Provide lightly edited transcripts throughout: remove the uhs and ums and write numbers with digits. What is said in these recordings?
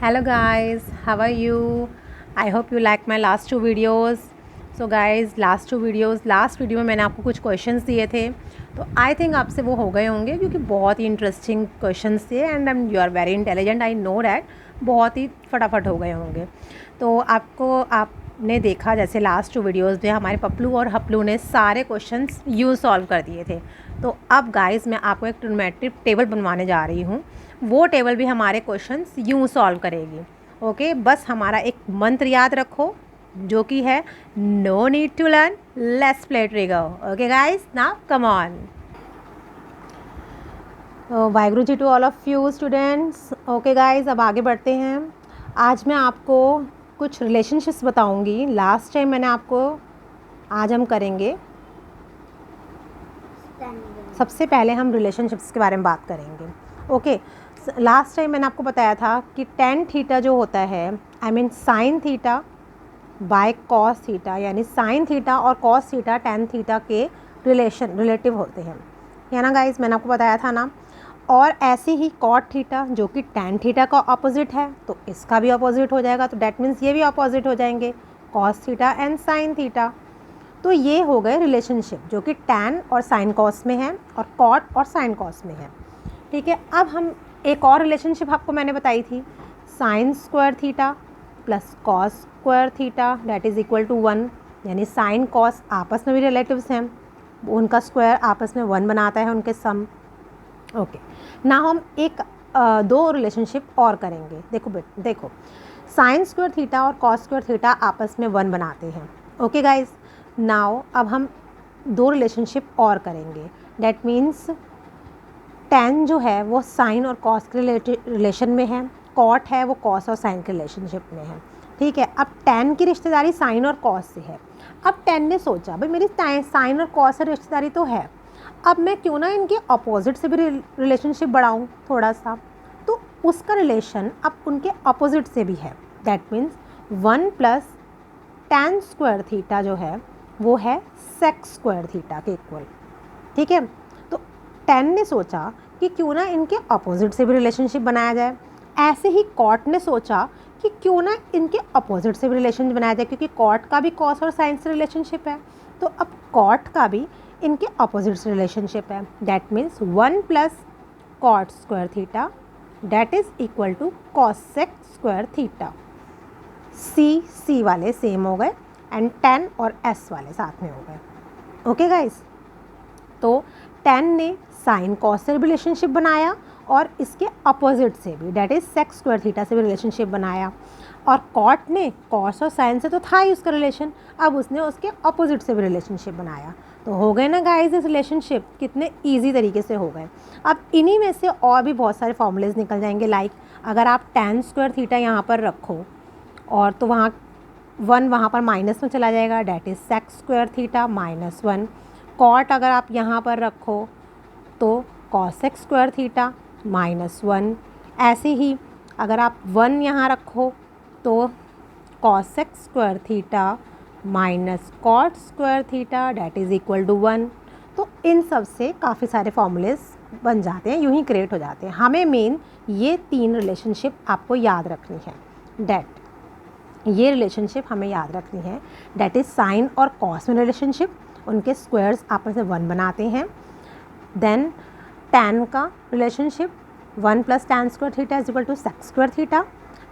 Hello guys, how are you? I hope you like my last two videos. So guys, last video में मैंने आपको कुछ questions दिए थे, तो आई थिंक आपसे वो हो गए होंगे क्योंकि बहुत ही इंटरेस्टिंग क्वेश्चंस थे and you are very intelligent, I know that, बहुत ही फटाफट हो गए होंगे। तो आपने देखा जैसे लास्ट टू वीडियोज़ में हमारे पपलू और हपलू ने सारे क्वेश्चंस यूँ सॉल्व कर दिए थे। तो अब गाइस मैं आपको एक ट्रिग्नोमेट्रिक टेबल बनवाने जा रही हूँ, वो टेबल भी हमारे क्वेश्चंस यूँ सॉल्व करेगी। ओके, बस हमारा एक मंत्र याद रखो जो कि है no need to learn, let's play trigger. Okay guys, now come on. Waheguru ji to all of you students. Okay guys, अब आगे बढ़ते हैं। आज मैं आपको कुछ रिलेशनशिप्स बताऊंगी। लास्ट टाइम मैंने आपको, आज हम करेंगे, सबसे पहले हम रिलेशनशिप्स के बारे में बात करेंगे। ओके, लास्ट टाइम मैंने आपको बताया था कि टेन थीटा जो होता है, I mean sine theta by cos theta, यानी साइन थीटा और कॉस थीटा टेन थीटा के रिलेटिव होते हैं, है ना गाइस, मैंने आपको बताया था ना। और ऐसे ही कॉट थीटा जो कि टेन थीटा का ऑपोजिट है, तो इसका भी ऑपोजिट हो जाएगा, तो डैट मीन्स ये भी ऑपोजिट हो जाएंगे, cos theta and sine theta. तो ये हो गए रिलेशनशिप जो कि टैन और साइन कॉस में है और कॉट और साइन कॉस में है। ठीक है, अब हम एक और रिलेशनशिप आपको मैंने बताई थी, sine square theta plus cos square theta that is equal to 1, यानी साइन कॉस आपस में भी रिलेटिव्स हैं, उनका स्क्वायर आपस में 1 बनाता है, उनके सम। ओके, ना हम एक दो रिलेशनशिप और करेंगे। देखो साइन स्क्वायर थीटा और कॉस स्क्वायर थीटा आपस में 1 बनाते हैं। ओके गाइज, नाउ अब हम दो रिलेशनशिप और करेंगे। डैट मीन्स टेन जो है वो साइन और कॉस के रिलेशन में है, कॉट है वो कॉस और साइन के रिलेशनशिप में है। ठीक है, अब टेन की रिश्तेदारी साइन और कॉस से है। अब टेन ने सोचा भाई मेरी साइन और कॉस से रिश्तेदारी तो है, अब मैं क्यों ना इनके अपोजिट से भी रिलेशनशिप बढ़ाऊँ थोड़ा सा, तो उसका रिलेशन अब उनके अपोजिट से भी है। That means 1 plus ten square theta जो है वो है सेक स्क्वायर थीटा के इक्वल। ठीक है, तो टेन ने सोचा कि क्यों ना इनके अपोजिट से भी रिलेशनशिप बनाया जाए। ऐसे ही कॉट ने सोचा कि क्यों ना इनके अपोजिट से भी रिलेशन बनाया जाए, क्योंकि कॉट का भी कॉस और साइन से रिलेशनशिप है, तो अब कॉट का भी इनके अपोजिट से रिलेशनशिप है। That means 1 plus cot square theta that is equal to cosec square theta. C वाले सेम हो गए एंड टेन और एस वाले साथ में हो गए। ओके गाइस, तो टेन ने साइन कॉस से रिलेशनशिप बनाया और इसके अपोजिट से भी, that is sec square theta से भी रिलेशनशिप बनाया, और कॉट ने कॉस और साइन से तो था ही उसका रिलेशन, अब उसने उसके अपोजिट से भी रिलेशनशिप बनाया। तो हो गए ना गाइस इस रिलेशनशिप, कितने ईजी तरीके से हो गए। अब इन्हीं में से और भी बहुत सारे फॉर्मूलेज निकल जाएंगे, लाइक अगर आप टेन स्क्वायर थीटा यहाँ पर रखो और तो वहाँ 1 वहाँ पर माइनस में चला जाएगा, that is sec square theta minus 1। Cot अगर आप यहाँ पर रखो तो कॉसेक स्क्वायर थीटा माइनस 1। ऐसे ही अगर आप 1 यहाँ रखो तो cosec square theta minus cot square theta that is equal to 1। तो इन सब से काफ़ी सारे फॉर्मूलेज बन जाते हैं, यूँ ही क्रिएट हो जाते हैं। हमें मेन ये 3 रिलेशनशिप आपको याद रखनी है, ये रिलेशनशिप हमें याद रखनी है। डैट इज़ साइन और कॉस में रिलेशनशिप, उनके स्क्वायर्स आपस में 1 बनाते हैं। देन टैन का relationship 1 plus tan square theta is equal to sec square theta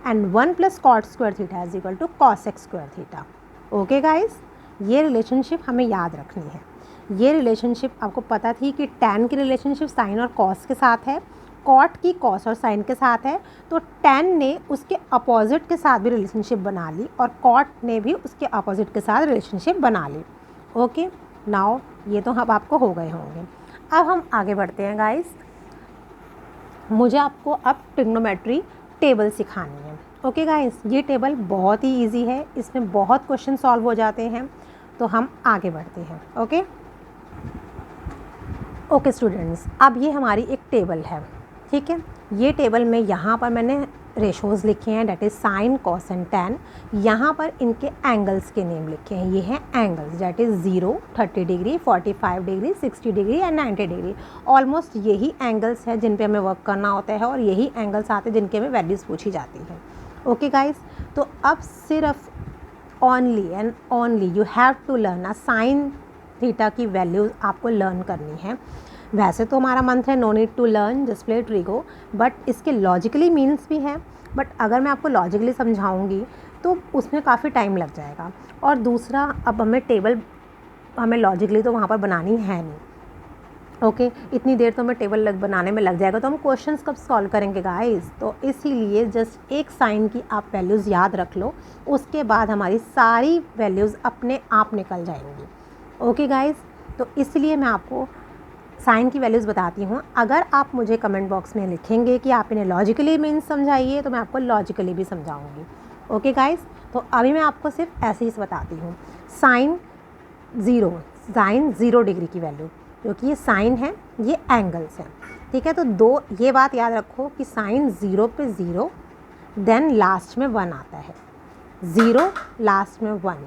and 1 plus cot square theta is equal to cosec square theta. Okay guys, ये relationship हमें याद रखनी है। ये रिलेशनशिप आपको पता थी कि टैन की रिलेशनशिप साइन और कॉस के साथ है, कॉट की कॉस और साइन के साथ है, तो टैन ने उसके अपोजिट के साथ भी रिलेशनशिप बना ली और कॉट ने भी उसके अपोजिट के साथ रिलेशनशिप बना ली। ओके, नाउ ये तो अब आपको हो गए होंगे। अब हम आगे बढ़ते हैं गाइस, मुझे आपको अब ट्रिग्नोमेट्री टेबल सिखानी है। ओके गाइस, ये टेबल बहुत ही इजी है, इसमें बहुत क्वेश्चन सॉल्व हो जाते हैं, तो हम आगे बढ़ते हैं। ओके स्टूडेंट्स, अब ये हमारी एक टेबल है। ठीक है, ये टेबल में यहाँ पर मैंने रेशोज़ लिखे हैं, that is sine cos and tan. यहाँ पर इनके एंगल्स के नेम लिखे हैं, ये हैं angles, that is 0, 30 degree, 45 degree, 60 degree and 90 degree. Almost यही एंगल्स हैं जिन पे हमें वर्क करना होता है और यही एंगल्स आते हैं जिनके हमें वैल्यूज़ पूछी जाती हैं। ओके गाइस, तो अब सिर्फ only and only you have to learn a sine theta की वैल्यूज़ आपको लर्न करनी है। वैसे तो हमारा मंत्र है no need to learn just play trigo, but इसके लॉजिकली मीन्स भी हैं, बट अगर मैं आपको लॉजिकली समझाऊंगी तो उसमें काफ़ी टाइम लग जाएगा। और दूसरा, अब हमें टेबल हमें लॉजिकली तो वहाँ पर बनानी है नहीं, ओके इतनी देर तो हमें टेबल बनाने में लग जाएगा, तो हम क्वेश्चंस कब सॉल्व करेंगे गाइस। तो इसीलिए जस्ट एक साइन की आप वैल्यूज़ याद रख लो, उसके बाद हमारी सारी वैल्यूज़ अपने आप निकल जाएंगी। ओके गाइस, तो इसलिए मैं आपको साइन की वैल्यूज़ बताती हूँ। अगर आप मुझे कमेंट बॉक्स में लिखेंगे कि आप इन्हें लॉजिकली मीन्स समझाइए, तो मैं आपको लॉजिकली भी समझाऊँगी। ओके गाइस, तो अभी मैं आपको सिर्फ ऐसे ही बताती हूँ। साइन 0 डिग्री की वैल्यू, क्योंकि ये साइन है, ये एंगल्स हैं, ठीक है। तो दो ये बात याद रखो कि साइन 0 पे 0, देन लास्ट में 1 आता है, 0 लास्ट में 1,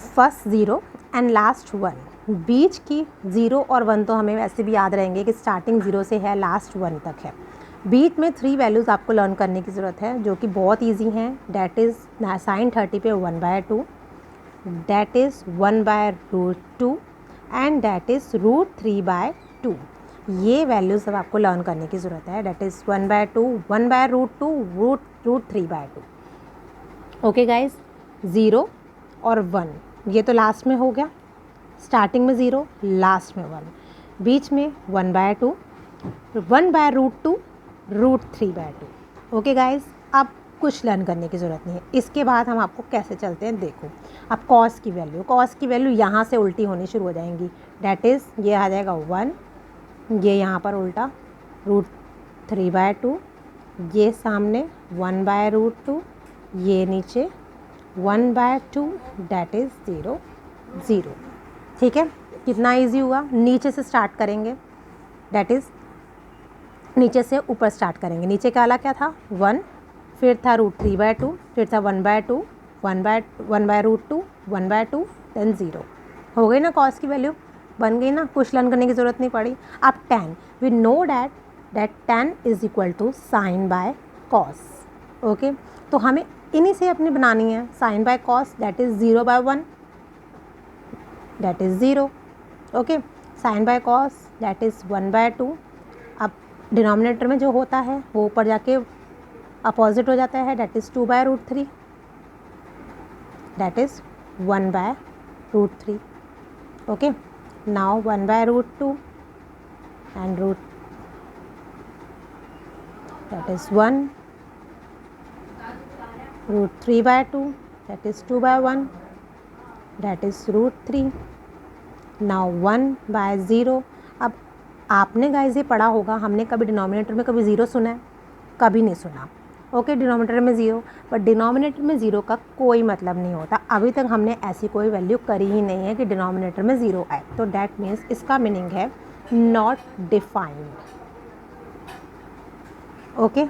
फर्स्ट 0 एंड लास्ट 1। बीच की 0 और 1 तो हमें वैसे भी याद रहेंगे कि स्टार्टिंग 0 से है, लास्ट 1 तक है। बीच में 3 वैल्यूज़ आपको लर्न करने की ज़रूरत है, जो कि बहुत ईजी हैं। डैट इज़ साइन 30 पे 1/2, that is 1/√2 and that is √3/2। ये वैल्यूज़ अब आपको लर्न करने की ज़रूरत है। That is 1/2, 1/√2, √3/2। ओके गाइज, 0 और 1 ये तो लास्ट में हो गया, स्टार्टिंग में 0 लास्ट में 1, बीच में 1/2, 1/√2, √3/2। ओके गाइज, अब कुछ लर्न करने की ज़रूरत नहीं है। इसके बाद हम आपको कैसे चलते हैं देखो। अब कॉस की वैल्यू यहाँ से उल्टी होनी शुरू हो जाएंगी। डैट इज़ ये आ जाएगा 1, ये यहाँ पर उल्टा √3/2, ये सामने 1/√2, ये नीचे 1/2, डैट इज़ 0, 0। ठीक है, कितना ईजी हुआ। नीचे से स्टार्ट करेंगे, डैट इज़ नीचे से ऊपर स्टार्ट करेंगे। नीचे काला क्या था 1, फिर था √3/2, फिर था 1/2, 1/√2, 1/2, देन 0। हो गई ना कॉस की वैल्यू, बन गई ना, कुछ लर्न करने की ज़रूरत नहीं पड़ी। अब tan, we know that tan is equal to sine by cos. Okay, तो हमें इन्हीं से अपनी बनानी है। Sine by cos that is 0/1, that is 0। Okay, sine by cos that is 1/2। अब डिनोमिनेटर में जो होता है वो ऊपर जाके अपोजिट हो जाता है, that is 2/√3, that is 1/√3। Okay, now 1/√2 and that is 1, √3/2, that is 2/1, that is √3। now 1/0। अब आपने गाइस ये पढ़ा होगा, हमने कभी डिनोमिनेटर में कभी 0 सुना है? कभी नहीं सुना। ओके, डिनोमिनेटर में 0, बट डिनोमिनेटर में 0 का कोई मतलब नहीं होता। अभी तक हमने ऐसी कोई वैल्यू करी ही नहीं है कि डिनोमिनेटर में 0 आए, तो डैट मीन्स इसका मीनिंग है नॉट डिफाइंड। ओके,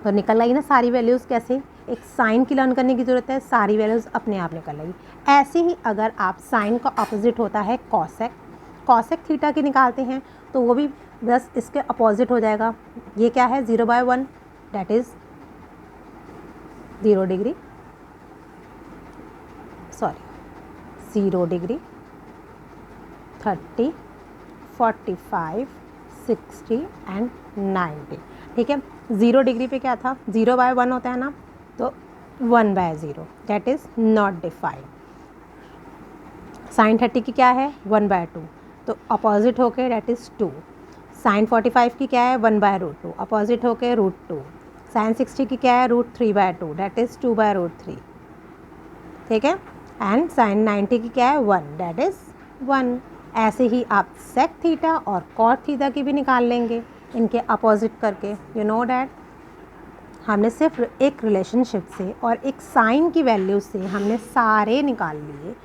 तो निकल आई ना सारी वैल्यूज़। कैसे? एक साइन की लर्न करने की ज़रूरत है, सारी वैल्यूज़ अपने आप निकल आई। ऐसे ही अगर आप साइन का अपोजिट होता है कॉसेक थीटा की निकालते हैं, तो वो भी बस इसके अपोजिट हो जाएगा। ये क्या है 0/1, that is 0 degree, 0 degree, 30, 45, 60 and 90। ठीक है, 0 डिग्री पे क्या था 0/1 होता है ना, तो 1/0, that is not defined. Sine 30 की क्या है 1/2, तो अपोजिट होके डैट इज़ 2। साइन 45 की क्या है 1/√2, अपोजिट होके √2। साइन 60 की क्या है √3/2, डैट इज़ 2/√3। ठीक है, एंड साइन 90 की क्या है 1, डैट इज़ 1। ऐसे ही आप सेक थीटा और कॉट थीटा की भी निकाल लेंगे इनके अपोजिट करके। यू नो डैट हमने सिर्फ एक रिलेशनशिप से और एक साइन की वैल्यू से हमने सारे निकाल लिए।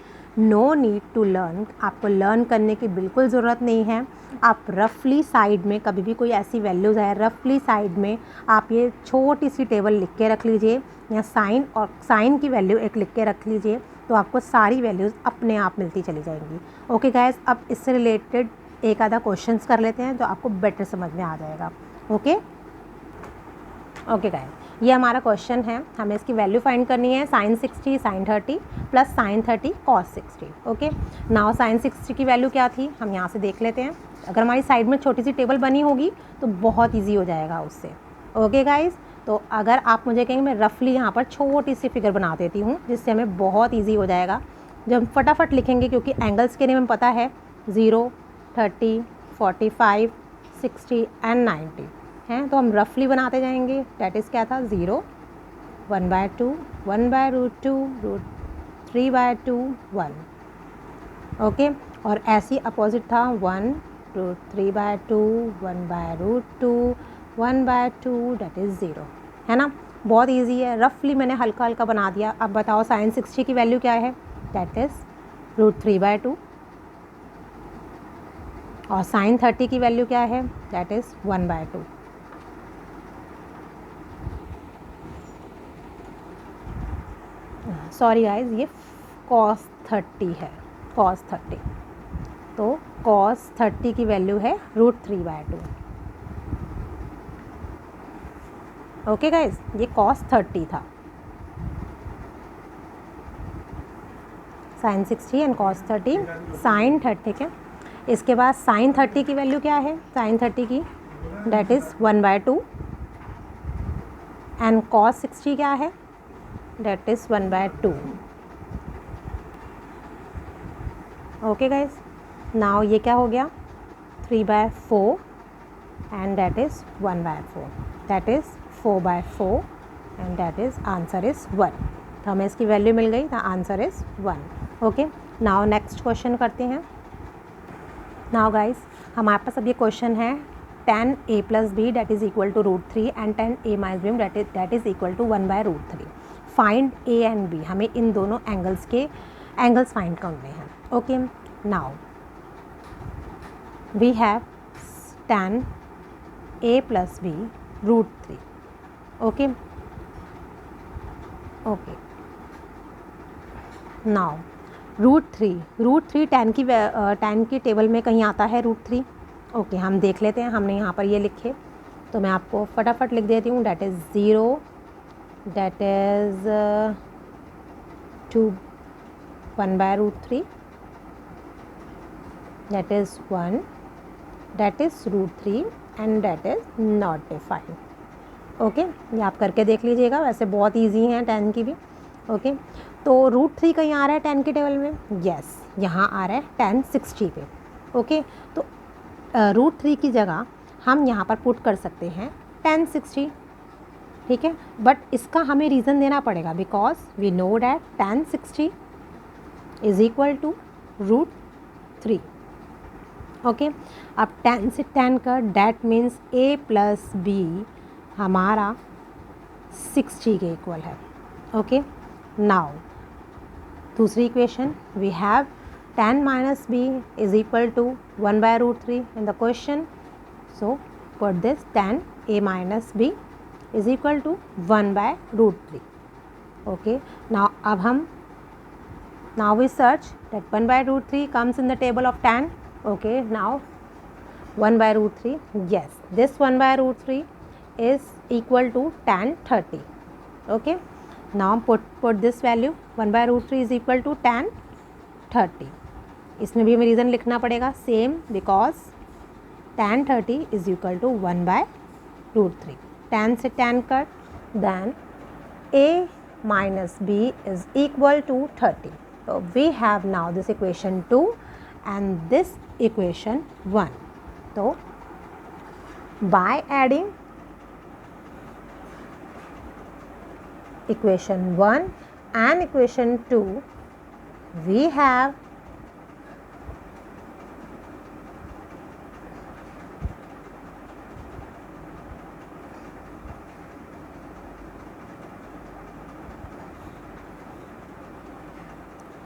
नो नीड टू लर्न, आपको लर्न करने की बिल्कुल ज़रूरत नहीं है। आप रफली साइड में कभी भी कोई ऐसी वैल्यूज़ है, रफली साइड में आप ये छोटी सी टेबल लिख के रख लीजिए, या साइन और साइन की वैल्यू एक लिख के रख लीजिए, तो आपको सारी वैल्यूज़ अपने आप मिलती चली जाएंगी। ओके गाइस, अब इससे रिलेटेड एक आधा क्वेश्चंस कर लेते हैं, तो आपको बेटर समझ में आ जाएगा। ओके, ओके गाइस, ये हमारा क्वेश्चन है, हमें इसकी वैल्यू फाइंड करनी है sin 60 sin 30 plus sin 30 cos 60। Okay, now sin 60 की वैल्यू क्या थी हम यहाँ से देख लेते हैं। अगर हमारी साइड में छोटी सी टेबल बनी होगी तो बहुत ईजी हो जाएगा उससे। ओके गाइज, तो अगर आप मुझे कहेंगे मैं रफली यहाँ पर छोटी सी फिगर बना देती हूँ जिससे हमें बहुत ईजी हो जाएगा, जब फटाफट लिखेंगे, क्योंकि एंगल्स के लिए हमें पता है 0, 30, 45, 60 एंड 90 हैं, तो हम रफली बनाते जाएंगे। डैट इज़ क्या था 0, 1/2, 1/√2, √3/2, 1। ओके, और ऐसी अपोजिट था 1, √3/2, 1/√2, 1/2, डैट इज़ 0, है ना। बहुत इजी है, रफली मैंने हल्का हल्का बना दिया। अब बताओ sin 60 की वैल्यू क्या है, डैट इज़ √3/2, और sin 30 की वैल्यू क्या है, डैट इज़ 1/2। सॉरी गाइज, ये cos 30 है, cos 30, तो cos 30 की वैल्यू है √3/2। ओके गाइज, ये cos 30 था, sin 60 एंड cos 30, sin 30, ठीक है। इसके बाद sin 30 की वैल्यू क्या है, sin 30 की डैट इज़ 1/2, एंड cos 60 क्या है, that is 1/2। Okay guys, now ये क्या हो गया 3/4 and that is 1/4, that is 4/4 and that is answer is 1। तो हमें इसकी वैल्यू मिल गई, the answer is 1। Okay, now next question करते हैं। नाउ गाइज, हमारे पास अब ये क्वेश्चन है tan a + b that is equal to √3 and tan a - b that is equal to 1/√3। Find a and b, हमें इन दोनों एंगल्स फाइंड करने हैं। Okay, now we have tan a + b √3। Okay, okay, now √3 tan की table में कहीं आता है √3। ओके, हम देख लेते हैं, हमने यहाँ पर ये लिखे, तो मैं आपको फटाफट लिख देती हूँ। That is 0, that is 2, 1/√3, that is 1, that is √3 and that is not defined। Okay, ये आप करके देख लीजिएगा, वैसे बहुत इजी हैं tan की भी। ओके, तो √3 कहीं आ रहा है tan की टेबल में, यस, यहाँ आ रहा है tan 60 पे। ओके, तो √3 की जगह हम यहाँ पर पुट कर सकते हैं tan 60, ठीक है, बट इसका हमें रीज़न देना पड़ेगा, because we know that tan 60 is equal to √3। Okay, अब tan से tan का डैट मीन्स a + b हमारा 60 के इक्वल है। ओके, नाउ दूसरी equation we have tan - b is equal to 1/√3 in the question, so put this tan a - b is equal to 1/√3। Okay, now we search that 1/√3 comes in the table of tan। okay, now 1/√3, yes, this 1/√3 is equal to tan 30। okay, now put this value, 1/√3 is equal to tan 30। इसमें भी हमें reason लिखना पड़ेगा same, because tan 30 is equal to 1/√3। tan से tan cut, then a - b is equal to 30। So we have now this equation 2 and this equation 1. So by adding equation 1 and equation 2, we have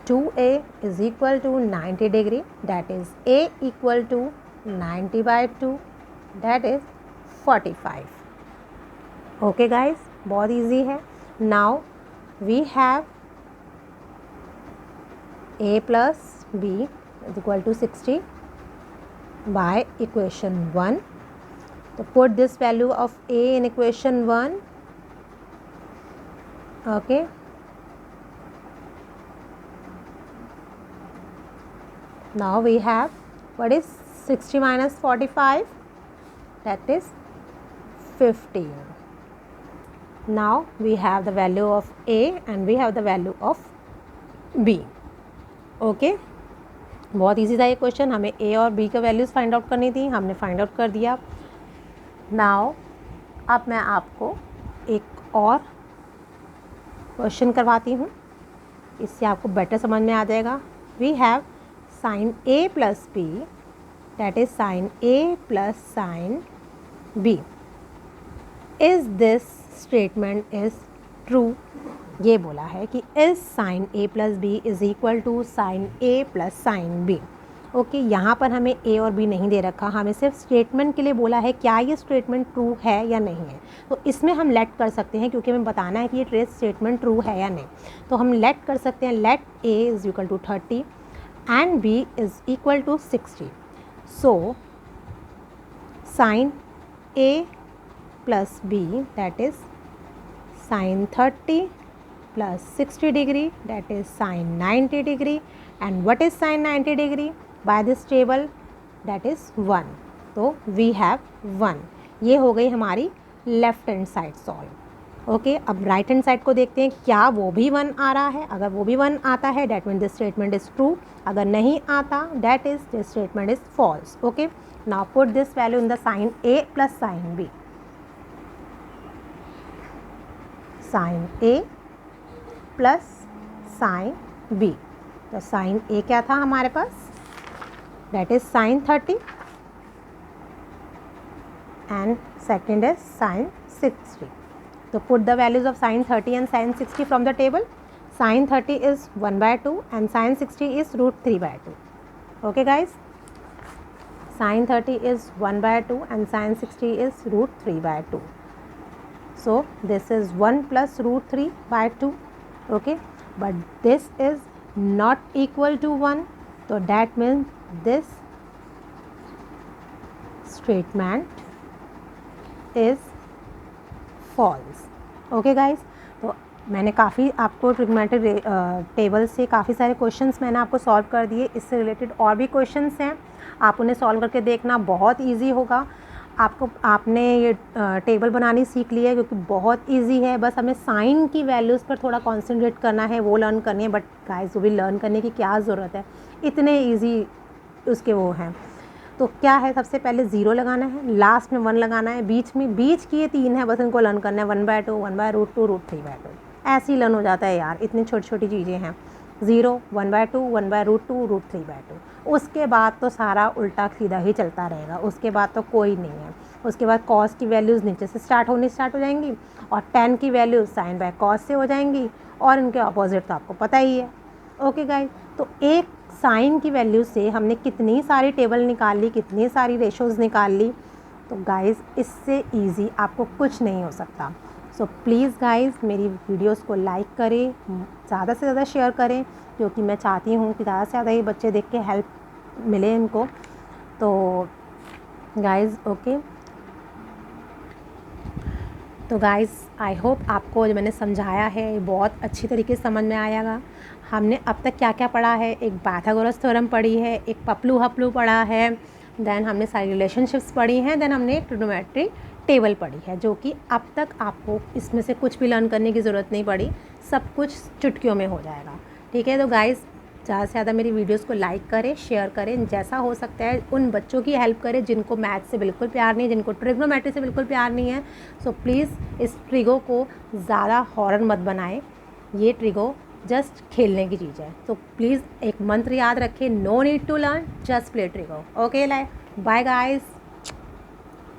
2a is equal to 90 degree, that is a equal to 90/2, that is 45। okay guys, बहुत easy है। now we have a + b is equal to 60 by equation 1। तो put this value of a in equation 1 Okay, now we have what is 60 minus 45, that is 15. Now we have the value of A and we have the value of B. Okay, बहुत easy था ये question. हमें A और B का values find out करनी थी, हमने find out कर दिया. नाउ अब मैं आपको एक और क्वेश्चन करवाती हूँ, इससे आपको बेटर समझ में आ जाएगा. We have sine A plus B, that is sine A plus sine B. Is this statement is true. ये बोला है कि is sine A plus B is equal to sine A plus sine B. Okay, यहाँ पर हमें A और B नहीं दे रखा, हमें सिर्फ स्टेटमेंट के लिए बोला है क्या ये स्टेटमेंट ट्रू है या नहीं है. तो इसमें हम लेट कर सकते हैं क्योंकि हमें बताना है कि ये ट्रेस स्टेटमेंट ट्रू है या नहीं. तो हम लेट कर सकते हैं, let A is equal to 30 and B is equal to 60. So sine A plus B, that is sine 30 plus 60 degree, that is sin 90 degree. And what is sin 90 degree by this table? That is 1. तो we have 1. ये हो गई हमारी left hand side solve. Okay, अब right hand side को देखते हैं, क्या वो भी 1 आ रहा है. अगर वो भी 1 आता है, that means this statement is true. अगर नहीं आता, that is this statement is false. Okay, now put this value in the sin A plus sin B. sin A plus sine B. तो साइन A क्या था हमारे पास, that is sine 30 and second is sine 60. तो put the values of sine 30 and sine 60 from the table. Sine 30 is 1/2 and sine 60 is √3/2. Okay guys, sine 30 is 1/2 and sine 60 is √3/2. So this is 1 plus √3/2. Okay, but this is not equal to 1, so that means this statement is false. Okay guys, तो मैंने काफ़ी आपको trigonometric table से काफ़ी सारे questions मैंने आपको solve कर दिए. इससे रिलेटेड और भी क्वेश्चंस हैं, आप उन्हें सॉल्व करके देखना, बहुत इजी होगा. आपने ये टेबल बनानी सीख ली है क्योंकि बहुत इजी है. बस हमें साइन की वैल्यूज़ पर थोड़ा कंसंट्रेट करना है, वो लर्न करनी है. बट गाइस, वो भी लर्न करने की क्या ज़रूरत है, इतने इजी उसके वो हैं. तो क्या है, सबसे पहले 0 लगाना है, लास्ट में 1 लगाना है, बीच की ये 3 है, बस इनको लर्न करना है. 1/2, 1/√2, √3/2. ऐसे ही लर्न हो जाता है यार, इतनी छोटी छोटी चीज़ें हैं. 0, 1/2, 1/√2, √3/2. उसके बाद तो सारा उल्टा सीधा ही चलता रहेगा. उसके बाद तो कोई नहीं है. उसके बाद कॉस की वैल्यूज़ नीचे से स्टार्ट हो जाएंगी और tan की वैल्यूज़ साइन बाय कॉस से हो जाएंगी, और इनके अपोजिट तो आपको पता ही है. ओके गाइस, तो एक साइन की वैल्यू से हमने कितनी सारी टेबल निकाल ली, कितनी सारी रेशोज़ निकाल ली. तो गाइस, इससे ईजी आपको कुछ नहीं हो सकता. सो प्लीज़ गाइज़, मेरी वीडियोस को लाइक करें, ज़्यादा से ज़्यादा शेयर करें, क्योंकि मैं चाहती हूँ कि ज़्यादा से ज़्यादा ये बच्चे देख के हेल्प मिले इनको. तो गाइज़, ओके, तो गाइज़, आई होप आपको जो मैंने समझाया है बहुत अच्छी तरीके से समझ में आएगा. हमने अब तक क्या क्या पढ़ा है, एक पाइथागोरस थ्योरम पढ़ी है, एक पपलू हपलू पढ़ा है, देन हमने सारी रिलेशनशिप्स पढ़ी हैं, देन हमने एक ट्रिग्नोमेट्रिक टेबल पढ़ी है, जो कि अब तक आपको इसमें से कुछ भी लर्न करने की ज़रूरत नहीं पड़ी, सब कुछ चुटकियों में हो जाएगा. ठीक है, तो गाइज़, ज़्यादा से ज़्यादा मेरी वीडियोस को लाइक करें, शेयर करें, जैसा हो सकता है उन बच्चों की हेल्प करें जिनको मैथ से बिल्कुल प्यार नहीं है, जिनको ट्रिग्नोमेट्री से बिल्कुल प्यार नहीं है. सो प्लीज़ इस ट्रिगो को ज़्यादा हॉरर मत बनाएं. ये ट्रिगो जस्ट खेलने की चीज़ है. तो प्लीज़ एक मंत्र याद रखें, no need to learn, just play trigo. Okay, bye guys.